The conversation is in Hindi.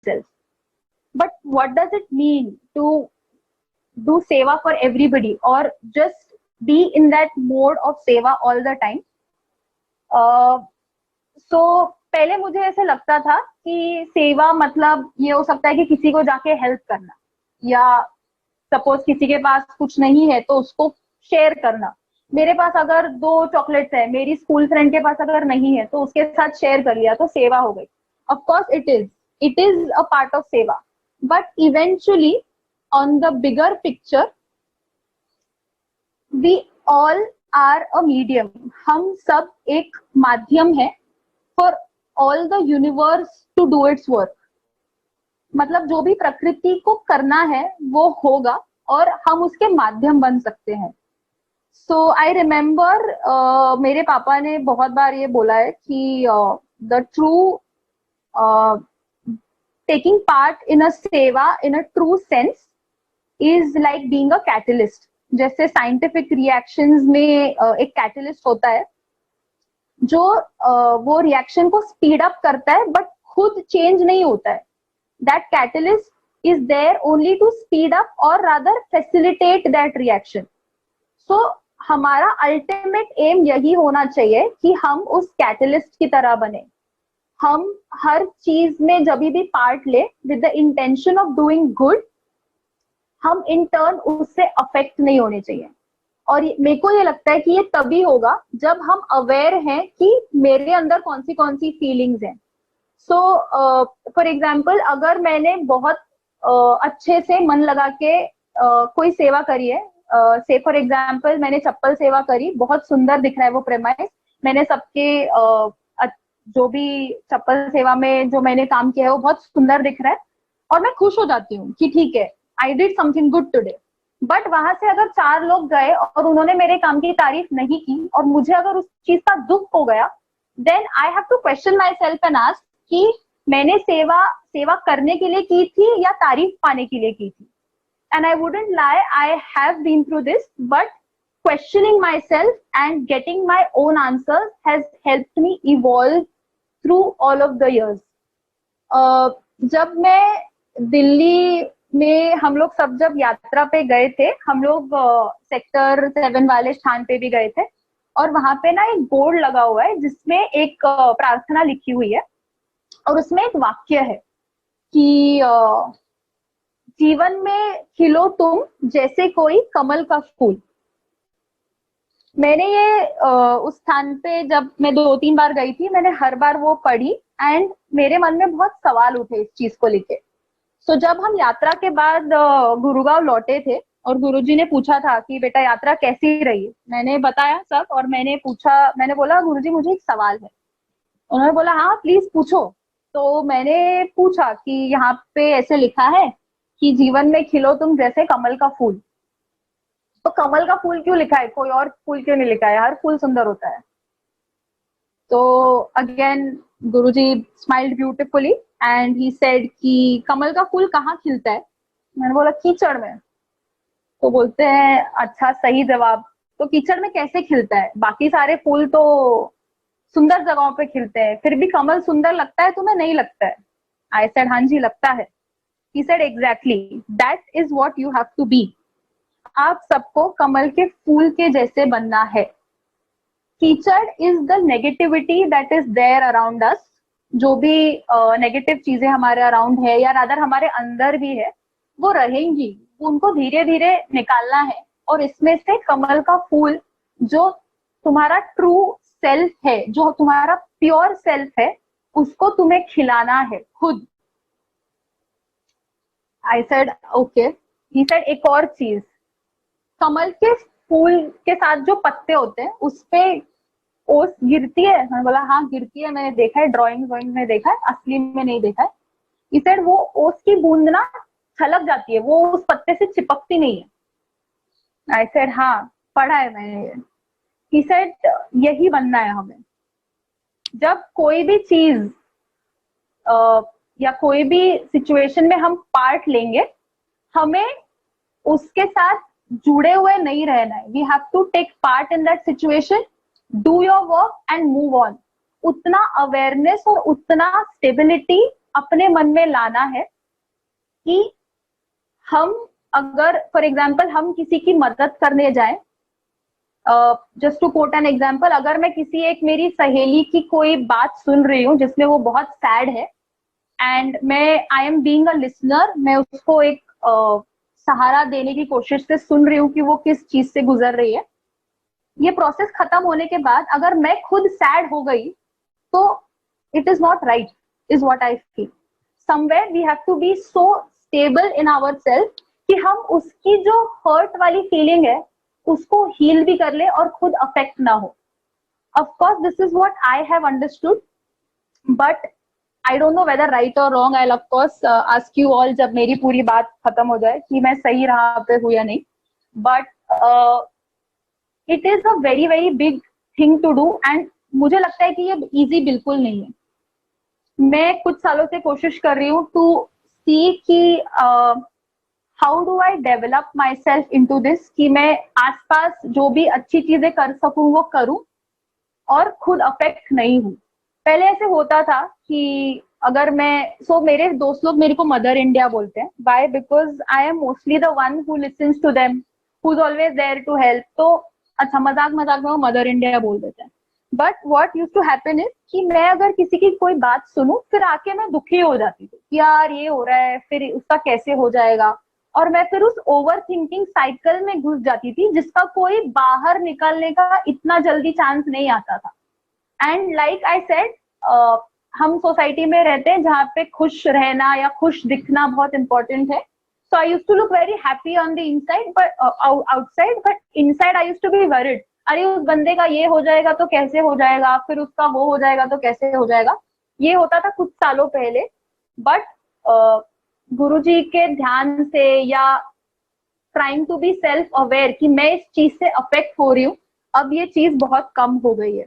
myself. But what does it mean to do seva for everybody or just be in that mode of seva all the time? So पहले मुझे ऐसे लगता था कि सेवा मतलब ये हो सकता है कि किसी को जाके हेल्प करना, या सपोज किसी के पास कुछ नहीं है तो उसको शेयर करना. मेरे पास अगर 2 चॉकलेट्स है, मेरी स्कूल फ्रेंड के पास अगर नहीं है तो उसके साथ शेयर कर लिया तो सेवा हो गई. Of course it is a part of seva, but eventually on the bigger picture we all are a medium. हम सब एक माध्यम है for all the universe to do its work. मतलब जो भी प्रकृति को करना है वो होगा और हम उसके माध्यम बन सकते हैं. सो आई रिमेम्बर मेरे पापा ने बहुत बार ये बोला है कि the true taking part in a seva in a true sense is like being a catalyst. जैसे साइंटिफिक रिएक्शंस में एक कैटलिस्ट होता है जो वो रिएक्शन को स्पीड अप करता है बट खुद चेंज नहीं होता है. That catalyst is there only to speed up और rather facilitate that reaction. So हमारा अल्टीमेट एम यही होना चाहिए कि हम उस कैटलिस्ट की तरह बने. हम हर चीज में जब भी पार्ट ले with the intention of doing good, हम इन टर्न उससे अफेक्ट नहीं होने चाहिए. और मेरे को ये लगता है कि ये तभी होगा जब हम अवेयर हैं कि मेरे अंदर कौन सी फीलिंग्स हैं. सो फॉर एग्जाम्पल अगर मैंने बहुत अच्छे से मन लगा के कोई सेवा करी है, से फॉर एग्जाम्पल मैंने चप्पल सेवा करी, बहुत सुंदर दिख रहा है वो प्रेमाइस, मैंने सबके जो भी चप्पल सेवा में जो मैंने काम किया है वो बहुत सुंदर दिख रहा है और मैं खुश हो जाती हूँ कि ठीक है, I did something good today. But वहां से अगर 4 लोग गए और उन्होंने मेरे काम की तारीफ नहीं की और मुझे अगर उस चीज का दुख हो गया, then I have to question myself and ask कि मैंने सेवा करने के लिए की थी या तारीफ पाने के लिए की थी. And I wouldn't lie, I have been through this, but questioning myself and getting my own answers has helped me evolve through all of the years. जब मैं दिल्ली में हम लोग सब जब यात्रा पे गए थे, हम लोग सेक्टर 7 वाले स्थान पे भी गए थे और वहां पे ना एक बोर्ड लगा हुआ है जिसमें एक प्रार्थना लिखी हुई है और उसमें एक वाक्य है कि जीवन में खिलो तुम जैसे कोई कमल का फूल. मैंने ये उस स्थान पे जब मैं 2-3 बार गई थी, मैंने हर बार वो पढ़ी एंड मेरे मन में बहुत सवाल उठे इस चीज को लेके. सो जब हम यात्रा के बाद गुरुगांव लौटे थे और गुरुजी ने पूछा था कि बेटा यात्रा कैसी रही, मैंने बताया सब और मैंने बोला गुरुजी मुझे एक सवाल है. उन्होंने बोला हाँ प्लीज पूछो. तो मैंने पूछा कि यहाँ पे ऐसे लिखा है कि जीवन में खिलो तुम जैसे कमल का फूल. तो कमल का फूल क्यों लिखा है, कोई और फूल क्यों नहीं लिखा है, हर फूल सुंदर होता है. तो again Guruji smiled beautifully and he said कि कमल का फूल कहाँ खिलता है. मैंने बोला कीचड़ में. तो बोलते हैं अच्छा सही जवाब. तो कीचड़ में कैसे खिलता है, बाकी सारे फूल तो सुंदर जगहों पे खिलते हैं, फिर भी कमल सुंदर लगता है तुम्हें, नहीं लगता है. आई सेड हाँ जी लगता है. He said exactly that is what you have to be. आप सबको कमल के फूल के जैसे बनना है. कीचड़ is the negativity that is there around us. जो भी नेगेटिव चीजें हमारे अराउंड है या रादर हमारे अंदर भी है वो रहेंगी, उनको धीरे धीरे निकालना है और इसमें से कमल का फूल जो तुम्हारा ट्रू सेल्फ है, जो तुम्हारा प्योर सेल्फ है, उसको तुम्हें खिलाना है खुद. I said okay. He said एक और चीज, कमल के फूल के साथ जो पत्ते होते हैं उस पे ओस गिरती है. मैंने बोला हाँ गिरती है, मैंने देखा है, ड्राइंग में देखा है, असली में नहीं देखा है. He said वो ओस की बूंद ना छलक जाती है, वो उस पत्ते से चिपकती नहीं है. I said हाँ पढ़ा है मैंने. He said यही बनना है हमें. जब कोई भी चीज या कोई भी सिचुएशन में हम पार्ट लेंगे, हमें उसके साथ जुड़े हुए नहीं रहना है. We have to take part in that situation, do your work and move on. उतना अवेयरनेस और उतना स्टेबिलिटी अपने मन में लाना है कि हम अगर फॉर एग्जाम्पल हम किसी की मदद करने जाए, just to quote an example, अगर मैं किसी एक मेरी सहेली की कोई बात सुन रही हूँ जिसमें वो बहुत सैड है एंड मैं I am being a listener, मैं उसको एक सहारा देने की कोशिश से सुन रही हूँ कि वो किस चीज से गुजर रही है। ये प्रोसेस खत्म होने के बाद अगर मैं खुद सैड हो गई तो it is not right, is what I feel. Somewhere we have to be so stable in our self कि हम उसकी जो हर्ट वाली फीलिंग है उसको हील भी कर ले और खुद अफेक्ट ना हो। Of course this is what I have understood, but I don't know whether right or wrong. I of course ask you all जब मेरी पूरी बात खत्म हो जाए कि मैं सही राह पे हूं या नहीं। But it is a very very big thing to do and मुझे लगता है कि ये इजी बिल्कुल नहीं है। मैं कुछ सालों से कोशिश कर रही हूँ टू सी कि how do I develop myself into this, कि मैं आसपास जो भी अच्छी चीजें कर सकूं वो करूं और खुद अफेक्ट नहीं हूं। पहले ऐसे होता था कि अगर मैं मेरे दोस्त लोग मेरे को मदर इंडिया बोलते हैं। Why? Because I am mostly the one who listens to them, who is always there to help. तो अच्छा, मजाक मजाक में वो मदर इंडिया बोल देते हैं। But what use to happen is कि मैं अगर किसी की कोई बात सुनूं फिर आके मैं दुखी हो जाती थी कि यार ये हो रहा है, फिर उसका कैसे हो जाएगा, और मैं फिर उस ओवर थिंकिंग साइकिल में घुस जाती थी जिसका कोई बाहर निकलने का इतना जल्दी चांस नहीं आता था। एंड लाइक आई सेड, हम सोसाइटी में रहते हैं जहाँ पे खुश रहना या खुश दिखना बहुत इंपॉर्टेंट है। So I use to look very happy on the inside but outside, but inside I use to be worried, अरे उस बंदे का ये हो जाएगा तो कैसे हो जाएगा, फिर उसका वो हो जाएगा तो कैसे हो जाएगा। ये होता था कुछ सालों पहले। बट गुरुजी के ध्यान से या trying to be self aware कि मैं इस चीज से अफेक्ट हो रही हूँ, अब ये चीज बहुत कम हो गई है।